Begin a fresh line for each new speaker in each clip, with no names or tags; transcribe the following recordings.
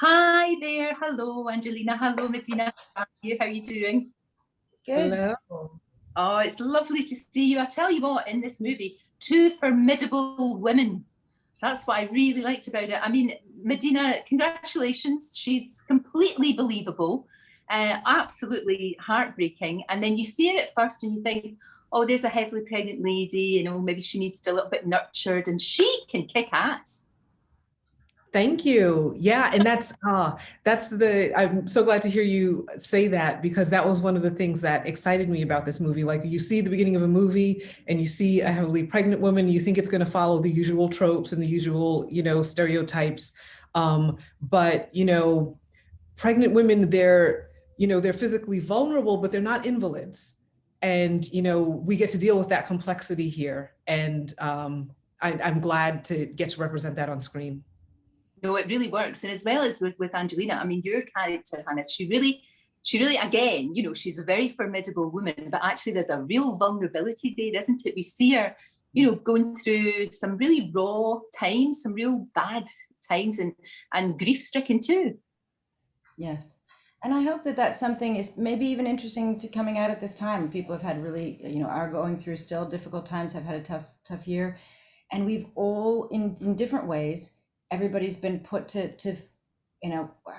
Hi there. Hello, Angelina. Hello, Medina. How are you? How are you doing?
Good.
Hello.
Oh, it's lovely to see you. I tell you what, in this movie, two formidable women. That's what I really liked about it. I mean, Medina, congratulations. She's completely believable, absolutely heartbreaking. And then you see it at first and you think, oh, there's a heavily pregnant lady, maybe she needs to a little bit nurtured, and she can kick ass.
Thank you. Yeah, and I'm so glad to hear you say that, because that was one of the things that excited me about this movie. Like, you see the beginning of a movie and you see a heavily pregnant woman, you think it's going to follow the usual tropes and the usual, stereotypes. But pregnant women, they're physically vulnerable, but they're not invalids. And, we get to deal with that complexity here. And I'm glad to get to represent that on screen.
No, it really works. And as well as with Angelina, I mean, your character, Hannah, she really, again, she's a very formidable woman, but actually there's a real vulnerability there, isn't it? We see her, going through some really raw times, some real bad times, and grief-stricken too.
Yes. And I hope that that's something is maybe even interesting to coming out at this time. People have had really, are going through still difficult times, have had a tough year. And we've all, in different ways, everybody's been put to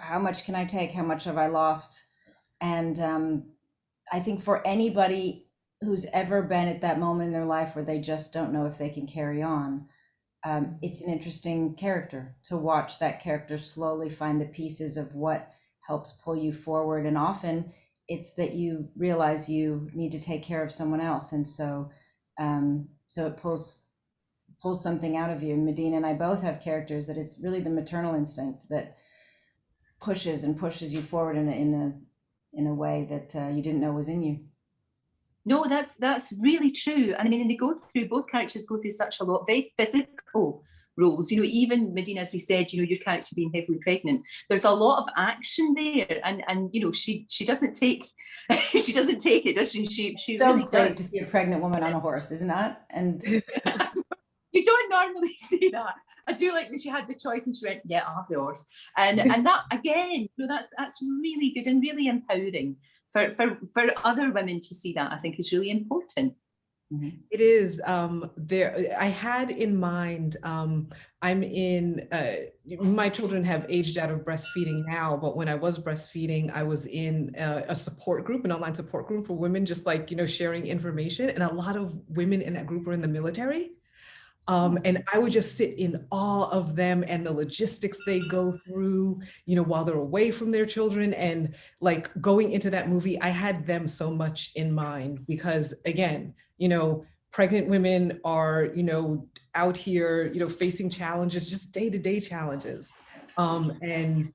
how much can I take? How much have I lost? And I think for anybody who's ever been at that moment in their life where they just don't know if they can carry on, it's an interesting character to watch that character slowly find the pieces of what helps pull you forward. And often it's that you realize you need to take care of someone else. And so it pulls something out of you. Medina and I both have characters that it's really the maternal instinct that pushes you forward in a way that you didn't know was in you.
No, that's really true. And I mean, both characters go through such a lot, very physical roles. Even Medina, as we said, your character being heavily pregnant, there's a lot of action there, and she doesn't take she doesn't take it, does she? She
so
really
great
does.
to see a pregnant woman on a horse, isn't that? And
you don't normally see that. I do like when she had the choice and she went, yeah, I'll have the horse. And that, again, that's really good and really empowering for other women to see that. I think is really important.
It is. I had in mind, my children have aged out of breastfeeding now, but when I was breastfeeding, I was in a support group, an online support group for women, just like, sharing information. And a lot of women in that group were in the military. And I would just sit in awe of them and the logistics they go through, while they're away from their children. And like going into that movie, I had them so much in mind because, again, pregnant women are, out here, facing challenges, just day-to-day challenges. And,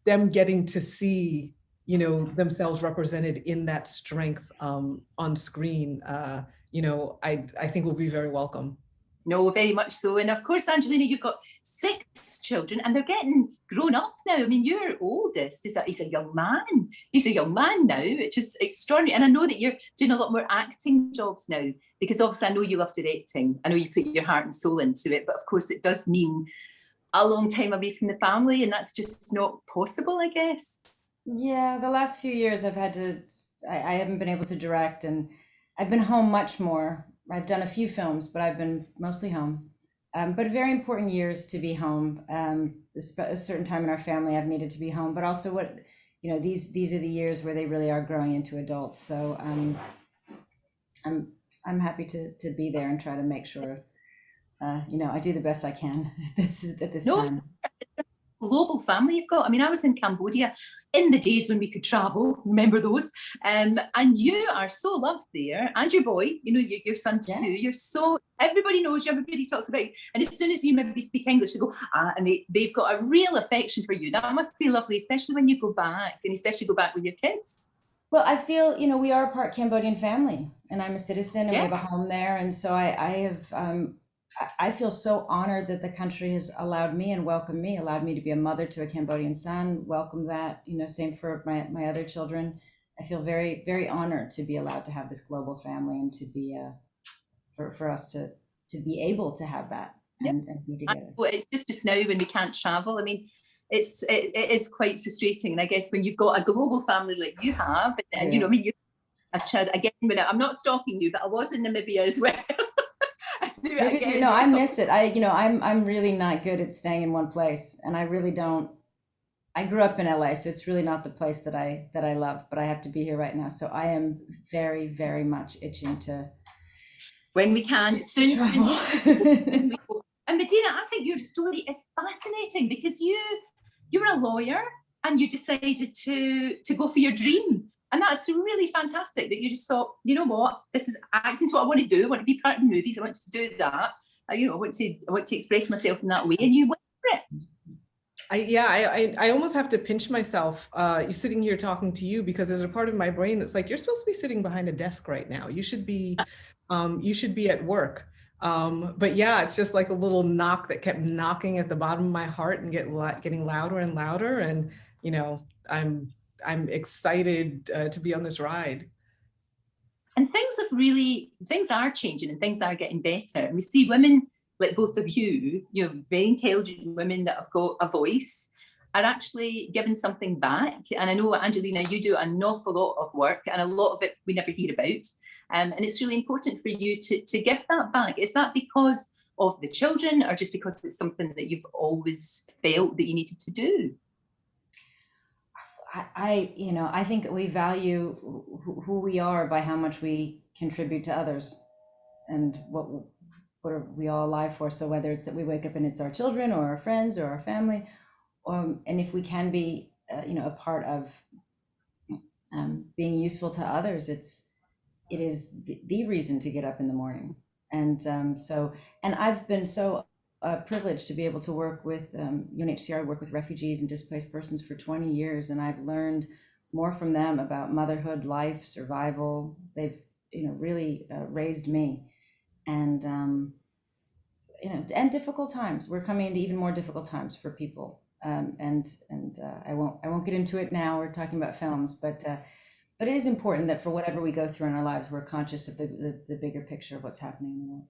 them getting to see, themselves represented in that strength on screen, I think will be very welcome.
No, very much so. And of course, Angelina, you've got 6 children and they're getting grown up now. I mean, your oldest he's a young man. He's a young man now, which is extraordinary. And I know that you're doing a lot more acting jobs now, because obviously I know you love directing. I know you put your heart and soul into it, but of course it does mean a long time away from the family, and that's just not possible, I guess.
Yeah, the last few years I haven't been able to direct, and I've been home much more. I've done a few films, but I've been mostly home. But very important years to be home. A certain time in our family, I've needed to be home, but also these are the years where they really are growing into adults. So I'm happy to be there and try to make sure, I do the best I can at this time.
Global family you've got. I mean, I was in Cambodia in the days when we could travel. Remember those? And you are so loved there, and your boy, your son too.
Yeah.
You're so, everybody knows you, everybody talks about you. And as soon as you maybe speak English, they go, and they've got a real affection for you. That must be lovely, especially when you go back, and especially go back with your kids.
Well, I feel, we are a part Cambodian family, and I'm a citizen, and we have a home there. And so I feel so honored that the country has allowed me to be a mother to a Cambodian son, welcome that, same for my other children. I feel very, very honored to be allowed to have this global family, and to be, for us to be able to have that and be together.
It's just now when we can't travel. I mean, it is quite frustrating. And I guess when you've got a global family like you have, and you know, I mean, you're a child again. I'm not stalking you, but I was in Namibia as well.
Maybe, I miss it. I'm really not good at staying in one place, and I really don't. I grew up in LA, so it's really not the place that I love, but I have to be here right now. So I am very, very much itching to.
When we can, soon. And Medina, I think your story is fascinating because you're a lawyer and you decided to go for your dream. And that's really fantastic that you just thought, you know what, this is acting's what I want to do. I want to be part of movies. I want to do that. I want to express myself in that way. And you went for
it. I almost have to pinch myself sitting here talking to you, because there's a part of my brain that's like, you're supposed to be sitting behind a desk right now. You should be at work. But yeah, it's just like a little knock that kept knocking at the bottom of my heart and getting louder and louder. And, you know, I'm excited to be on this ride.
And things are changing and things are getting better. And we see women like both of you, very intelligent women that have got a voice, are actually giving something back. And I know, Angelina, you do an awful lot of work, and a lot of it we never hear about. And it's really important for you to give that back. Is that because of the children, or just because it's something that you've always felt that you needed to do?
I think we value who we are by how much we contribute to others, and what are we all alive for. So whether it's that we wake up and it's our children or our friends or our family, and if we can be, a part of being useful to others, it is the reason to get up in the morning. And and I've been so privileged to be able to work with UNHCR, work with refugees and displaced persons for 20 years. And I've learned more from them about motherhood, life, survival. They've, really raised me. And, and difficult times. We're coming into even more difficult times for people. And I won't get into it now. We're talking about films, but it is important that for whatever we go through in our lives, we're conscious of the bigger picture of what's happening in the world.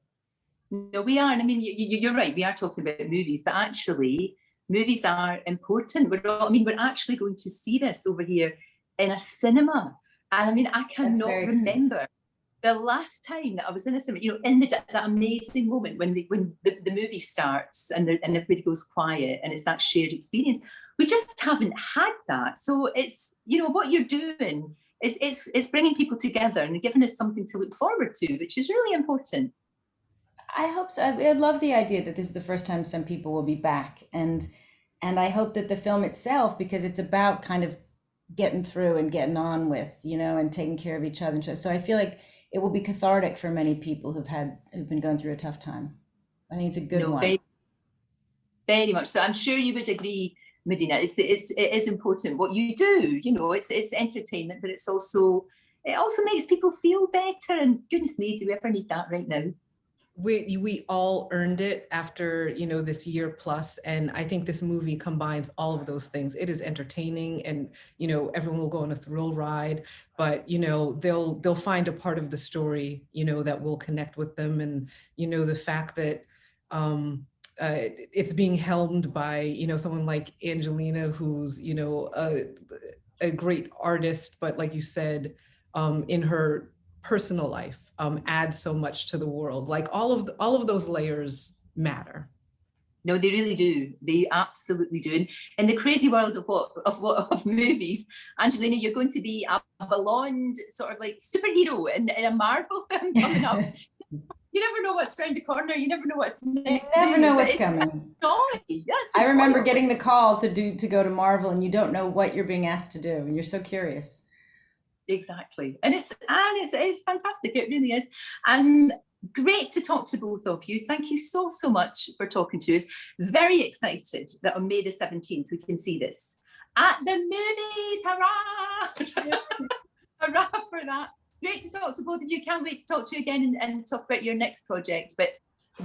No, we are. And I mean, you're right. We are talking about movies, but actually movies are important. We're actually going to see this over here in a cinema. And I mean, I cannot remember the last time that I was in a cinema, in that amazing moment when the movie starts and everybody goes quiet and it's that shared experience. We just haven't had that. So it's, what you're doing is it's bringing people together and giving us something to look forward to, which is really important.
I hope so. I love the idea that this is the first time some people will be back. And I hope that the film itself, because it's about kind of getting through and getting on with, and taking care of each other. So I feel like it will be cathartic for many people who've been going through a tough time. I think it's a good one.
Very, very much so. I'm sure you would agree, Medina. It is important what you do. It's entertainment, but it also makes people feel better. And goodness me, do we ever need that right now?
We all earned it after, this year plus. And I think this movie combines all of those things. It is entertaining and, everyone will go on a thrill ride, but, they'll find a part of the story, that will connect with them. And, the fact that it's being helmed by, someone like Angelina, who's, a great artist, but like you said, in her personal life, adds so much to the world. Like all of those layers matter.
No, they really do. They absolutely do. And in the crazy world of movies, Angelina, you're going to be a blonde sort of like superhero in a Marvel film coming up. You never know what's around the corner. You never know what's next.
You never know what's coming.
Yes,
I remember getting the call to go to Marvel, and you don't know what you're being asked to do, and you're so curious.
Exactly. And it's fantastic. It really is. And great to talk to both of you. Thank you so much for talking to us. Very excited that on May the 17th we can see this at the movies. Hurrah! Hurrah for that. Great to talk to both of you. Can't wait to talk to you again and talk about your next project. But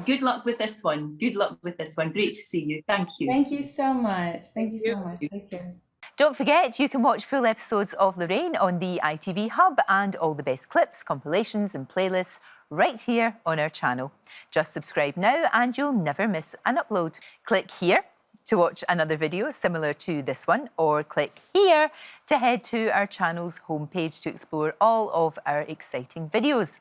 good luck with this one. Good luck with this one. Great to see you. Thank you.
Thank you so much. Thank you so much. Take care.
Don't forget, you can watch full episodes of Lorraine on the ITV Hub and all the best clips, compilations and playlists right here on our channel. Just subscribe now and you'll never miss an upload. Click here to watch another video similar to this one, or click here to head to our channel's homepage to explore all of our exciting videos.